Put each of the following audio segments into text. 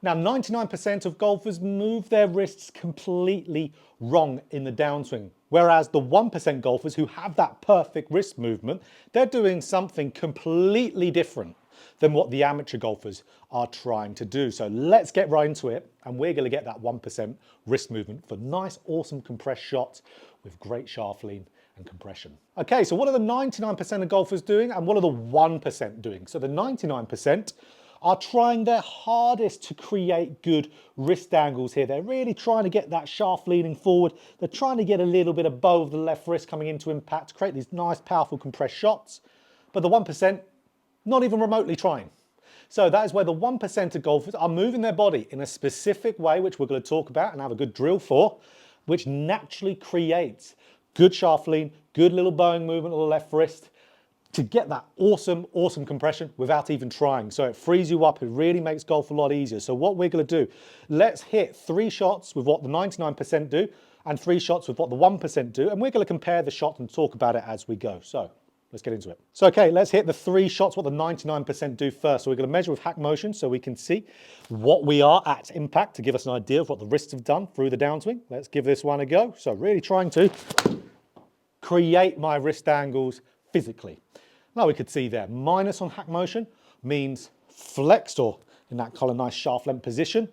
Now, 99% of golfers move their wrists completely wrong in the downswing, whereas the 1% golfers who have that perfect wrist movement, they're doing something completely different than what the amateur golfers are trying to do. So let's get right into it, and we're going to get that 1% wrist movement for nice, awesome compressed shots with great shaft lean and compression. Okay, so what are the 99% of golfers doing, and what are the 1% doing? So the 99% are trying their hardest to create good wrist angles here. They're really trying to get that shaft leaning forward. They're trying to get a little bit of bow of the left wrist coming into impact to create these nice, powerful compressed shots. But the 1%, not even remotely trying. So that is where the 1% of golfers are moving their body in a specific way, which we're going to talk about and have a good drill for, which naturally creates good shaft lean, good little bowing movement of the left wrist, to get that awesome, awesome compression without even trying. So it frees you up, it really makes golf a lot easier. So what we're gonna do, let's hit 3 shots with what the 99% do and 3 shots with what the 1% do, and we're gonna compare the shots and talk about it as we go. So let's get into it. So okay, let's hit the 3 shots, what the 99% do first. So we're gonna measure with hack motion so we can see what we are at impact to give us an idea of what the wrists have done through the downswing. Let's give this one a go. So really trying to create my wrist angles physically. Now we could see there, minus on hack motion means flexed or in that kind of nice shaft length position,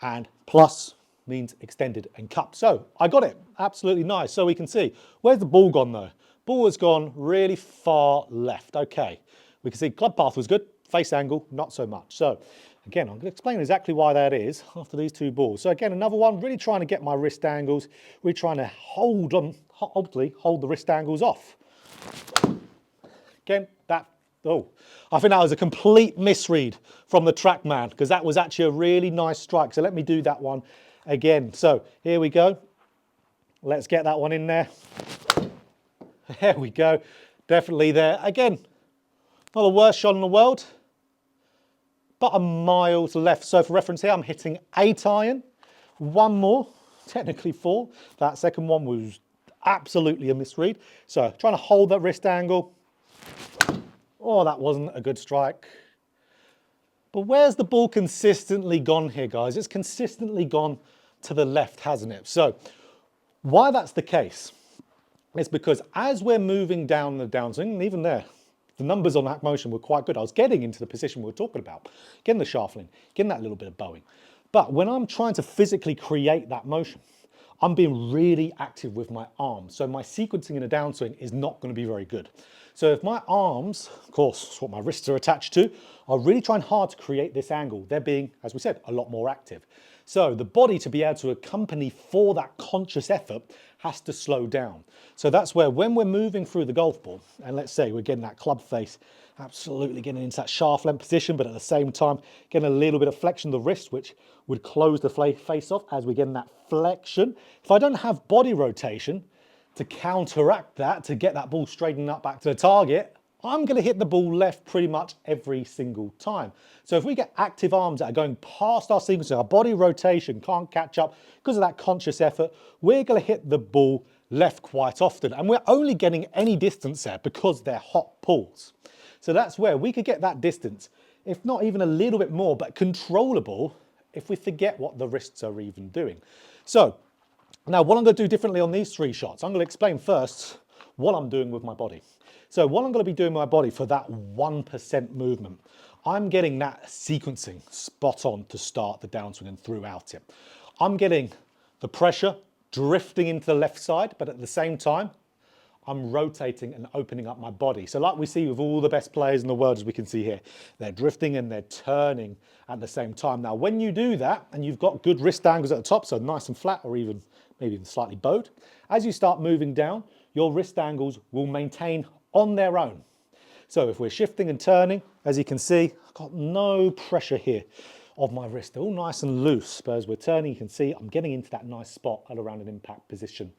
and plus means extended and cupped. So I got it, absolutely nice. So we can see, where's the ball gone though? Ball has gone really far left. Okay, we can see club path was good, face angle, not so much. So again, I'm going to explain exactly why that is after these 2 balls. So again, another one, really trying to get my wrist angles. We're trying to hold them, hopefully hold the wrist angles off. Again, I think that was a complete misread from the TrackMan, because that was actually a really nice strike. So let me do that one again. So here we go. Let's get that one in there. There we go. Definitely there. Again, not the worst shot in the world, but a mile to left. So for reference here, I'm hitting 8 iron. 1 more, technically 4. That second one was absolutely a misread. So trying to hold that wrist angle. Oh, that wasn't a good strike. But where's the ball consistently gone here, guys? It's consistently gone to the left, hasn't it? So why that's the case is because as we're moving down the downswing, and even there, the numbers on hack motion were quite good. I was getting into the position we were talking about, getting the shaft lean, getting that little bit of bowing. But when I'm trying to physically create that motion, I'm being really active with my arms. So my sequencing in a downswing is not going to be very good. So if my arms, of course, that's what my wrists are attached to, are really trying hard to create this angle, they're being, as we said, a lot more active. So the body, to be able to accompany for that conscious effort, has to slow down. So that's where when we're moving through the golf ball, and let's say we're getting that club face, absolutely getting into that shaft length position, but at the same time, getting a little bit of flexion of the wrist, which would close the face off as we get in that flexion. If I don't have body rotation to counteract that, to get that ball straightened up back to the target, I'm going to hit the ball left pretty much every single time. So if we get active arms that are going past our sequence, our body rotation can't catch up because of that conscious effort, we're going to hit the ball left quite often. And we're only getting any distance there because they're hot pulls. So that's where we could get that distance, if not even a little bit more, but controllable if we forget what the wrists are even doing. So now what I'm going to do differently on these 3 shots, I'm going to explain first what I'm doing with my body. So what I'm going to be doing with my body for that 1% movement, I'm getting that sequencing spot on to start the downswing and throughout it. I'm getting the pressure drifting into the left side, but at the same time, I'm rotating and opening up my body. So like we see with all the best players in the world, as we can see here, they're drifting and they're turning at the same time. Now, when you do that and you've got good wrist angles at the top, so nice and flat or even maybe even slightly bowed, as you start moving down, your wrist angles will maintain on their own. So if we're shifting and turning, as you can see, I've got no pressure here of my wrist. They're all nice and loose, but as we're turning, you can see I'm getting into that nice spot at around an impact position.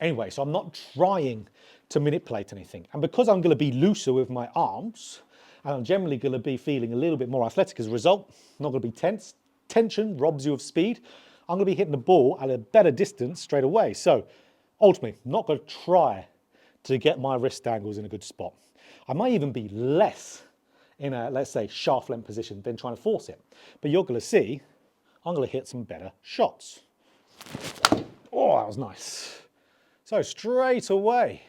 Anyway, so I'm not trying to manipulate anything. And because I'm going to be looser with my arms, and I'm generally going to be feeling a little bit more athletic as a result, not going to be tense. Tension robs you of speed. I'm going to be hitting the ball at a better distance straight away. So ultimately, I'm not going to try to get my wrist angles in a good spot. I might even be less in a, let's say, shaft length position than trying to force it. But you're going to see I'm going to hit some better shots. Oh, that was nice. So straight away,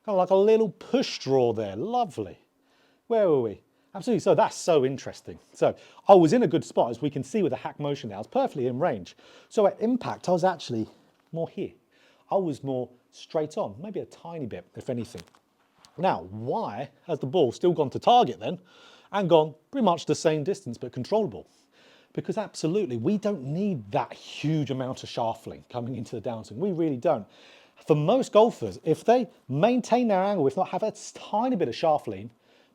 kind of like a little push draw there. Lovely. Where were we? Absolutely. So that's so interesting. So I was in a good spot, as we can see with the hack motion there. I was perfectly in range. So at impact, I was actually more here. I was more straight on, maybe a tiny bit, if anything. Now, why has the ball still gone to target then and gone pretty much the same distance but controllable? Because absolutely, we don't need that huge amount of shaft length coming into the downswing. We really don't. For most golfers, if they maintain their angle, if not have a tiny bit of shaft lean,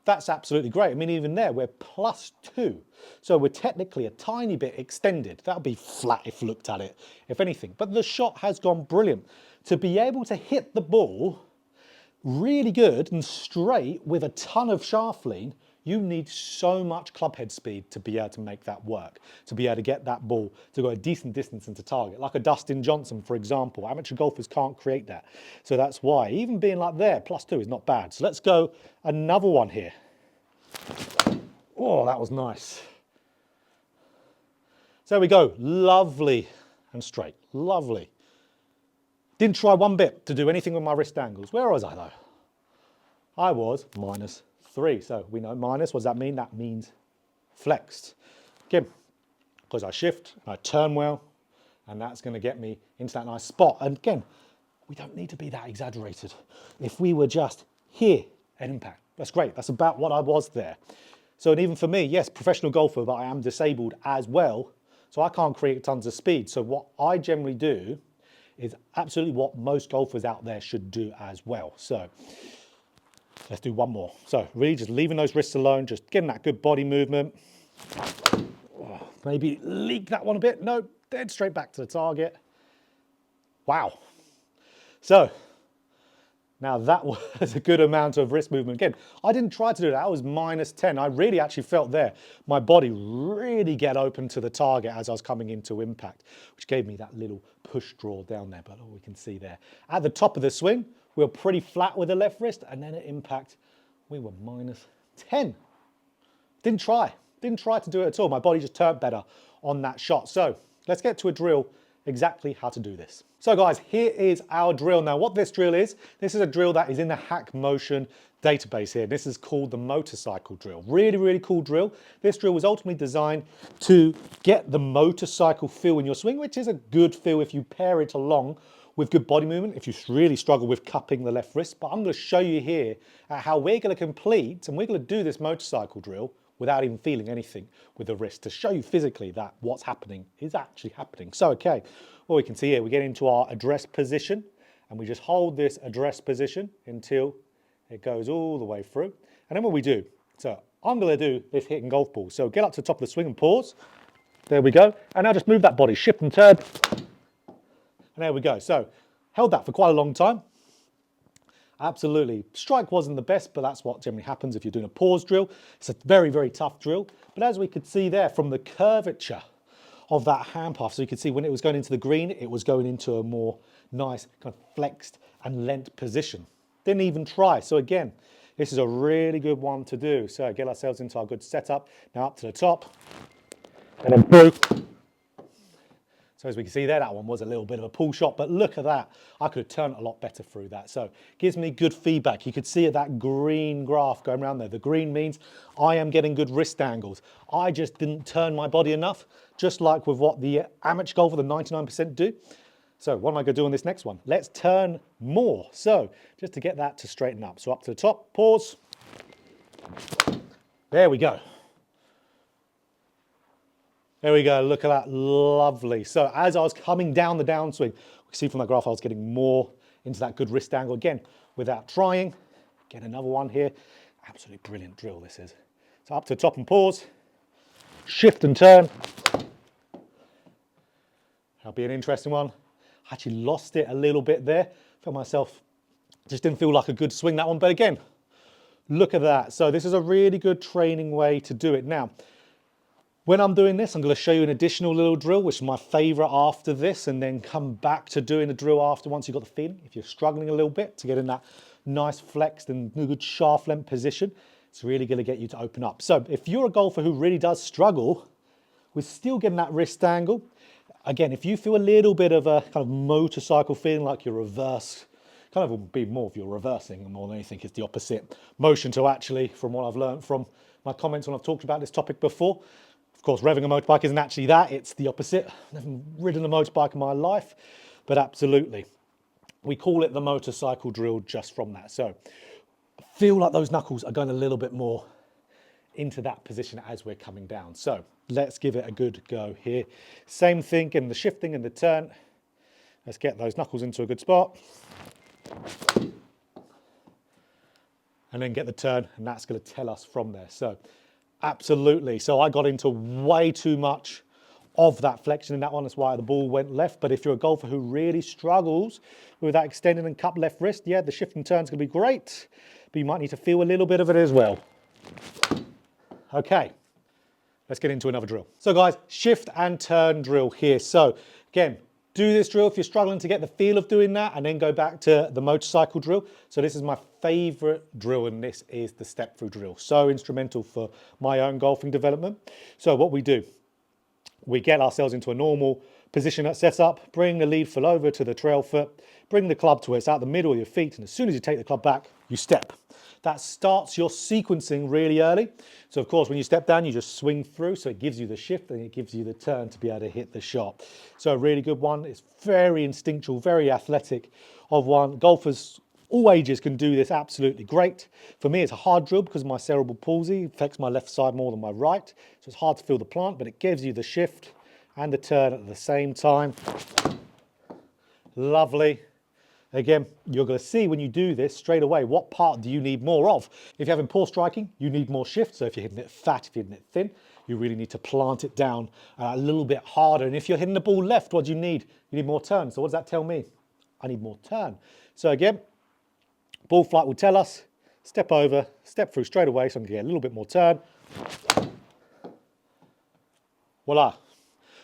that's absolutely great. I mean, even there, we're +2. So we're technically a tiny bit extended. That would be flat if looked at it, if anything. But the shot has gone brilliant. To be able to hit the ball really good and straight with a ton of shaft lean, you need so much club head speed to be able to make that work, to be able to get that ball to go a decent distance into target. Like a Dustin Johnson, for example. Amateur golfers can't create that. So that's why, even being like there, +2 is not bad. So let's go another one here. Oh, that was nice. So there we go. Lovely and straight. Lovely. Didn't try one bit to do anything with my wrist angles. Where was I though? I was -3. So we know minus, what does that mean? That means flexed. Again, because I shift, I turn well, and that's going to get me into that nice spot. And again, we don't need to be that exaggerated. If we were just here at impact, that's great. That's about what I was there. So, and even for me, yes, professional golfer, but I am disabled as well. So I can't create tons of speed. So what I generally do is absolutely what most golfers out there should do as well. So let's do one more. So really just leaving those wrists alone, just getting that good body movement. Oh, maybe leak that one a bit. No, dead straight back to the target. Wow. So now that was a good amount of wrist movement. Again, I didn't try to do that. I was -10. I really actually felt there my body really get open to the target as I was coming into impact, which gave me that little push draw down there. But all we can see there. At the top of the swing, we were pretty flat with the left wrist, and then at impact, we were -10. Didn't try to do it at all. My body just turned better on that shot. So let's get to a drill exactly how to do this. So guys, here is our drill. Now what this drill is, this is a drill that is in the Hack Motion database here. This is called the motorcycle drill. Really, really cool drill. This drill was ultimately designed to get the motorcycle feel in your swing, which is a good feel if you pair it along with good body movement, if you really struggle with cupping the left wrist. But I'm going to show you here how we're going to complete, and we're going to do this motorcycle drill without even feeling anything with the wrist, to show you physically that what's happening is actually happening. So, okay, well, we can see here, we get into our address position, and we just hold this address position until it goes all the way through. And then what we do, so I'm going to do this hitting golf ball. So get up to the top of the swing and pause. There we go. And now just move that body, shift and turn. And there we go. So held that for quite a long time. Absolutely. Strike wasn't the best, but that's what generally happens if you're doing a pause drill. It's a very, very tough drill. But as we could see there from the curvature of that hand path, so you could see when it was going into the green, it was going into a more nice kind of flexed and lent position. Didn't even try. So again, this is a really good one to do. So get ourselves into our good setup. Now up to the top and then through. So as we can see there, that one was a little bit of a pull shot, but look at that. I could have turned a lot better through that. So gives me good feedback. You could see that green graph going around there. The green means I am getting good wrist angles. I just didn't turn my body enough, just like with what the amateur golfer, the 99% do. So what am I going to do on this next one? Let's turn more. So just to get that to straighten up. So up to the top, pause. There we go. There we go, look at that, lovely. So as I was coming down the downswing, we can see from the graph I was getting more into that good wrist angle. Again, without trying, get another one here. Absolutely brilliant drill this is. So up to the top and pause, shift and turn. That'll be an interesting one. I actually lost it a little bit there. Felt myself, just didn't feel like a good swing that one, but again, look at that. So this is a really good training way to do it. Now, when I'm doing this, I'm going to show you an additional little drill, which is my favorite after this, and then come back to doing the drill after once you've got the feeling. If you're struggling a little bit to get in that nice flexed and good shaft length position, it's really going to get you to open up. So if you're a golfer who really does struggle we're still getting that wrist angle. Again, if you feel a little bit of a kind of motorcycle feeling like you're reverse, kind of will be more of you're reversing more than anything, it's the opposite motion to actually, from what I've learned from my comments when I've talked about this topic before. Of course, revving a motorbike isn't actually that, it's the opposite. I've never ridden a motorbike in my life, but absolutely. We call it the motorcycle drill just from that. So I feel like those knuckles are going a little bit more into that position as we're coming down. So let's give it a good go here. Same thing in the shifting and the turn. Let's get those knuckles into a good spot. And then get the turn, and that's going to tell us from there. So absolutely. So I got into way too much of that flexion in that one. That's why the ball went left. But if you're a golfer who really struggles with that extended and cupped left wrist, yeah, the shift and turn is going to be great, but you might need to feel a little bit of it as well. Okay, let's get into another drill. So guys, shift and turn drill here. So again, do this drill if you're struggling to get the feel of doing that, and then go back to the motorcycle drill. So this is my favorite drill, and this is the step through drill. So instrumental for my own golfing development. So what we do, we get ourselves into a normal position at setup, bring the lead foot over to the trail foot, bring the club to where it's out the middle of your feet, and as soon as you take the club back, you step. That starts your sequencing really early. So of course, when you step down, you just swing through. So it gives you the shift and it gives you the turn to be able to hit the shot. So a really good one. It's very instinctual, very athletic of one. Golfers all ages can do this absolutely great. For me, it's a hard drill because of my cerebral palsy. It affects my left side more than my right. So it's hard to feel the plant, but it gives you the shift and the turn at the same time. Lovely. Again, you're going to see when you do this straight away, what part do you need more of? If you're having poor striking, you need more shift. So if you're hitting it fat, if you're hitting it thin, you really need to plant it down a little bit harder. And if you're hitting the ball left, what do you need? You need more turn. So what does that tell me? I need more turn. So again, ball flight will tell us, step over, step through straight away, so I'm going to get a little bit more turn. Voila.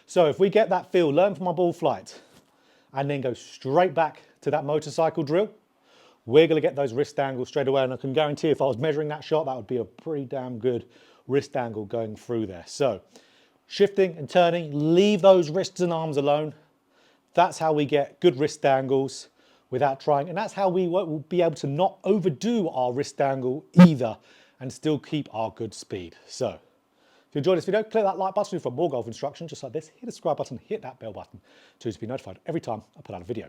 So if we get that feel, learn from my ball flight, and then go straight back to that motorcycle drill, we're going to get those wrist angles straight away. And I can guarantee if I was measuring that shot, that would be a pretty damn good wrist angle going through there. So shifting and turning, leave those wrists and arms alone. That's how we get good wrist angles without trying. And that's how we will be able to not overdo our wrist angle either and still keep our good speed. So if you enjoyed this video, click that like button for more golf instruction just like this. Hit the subscribe button, hit that bell button to be notified every time I put out a video.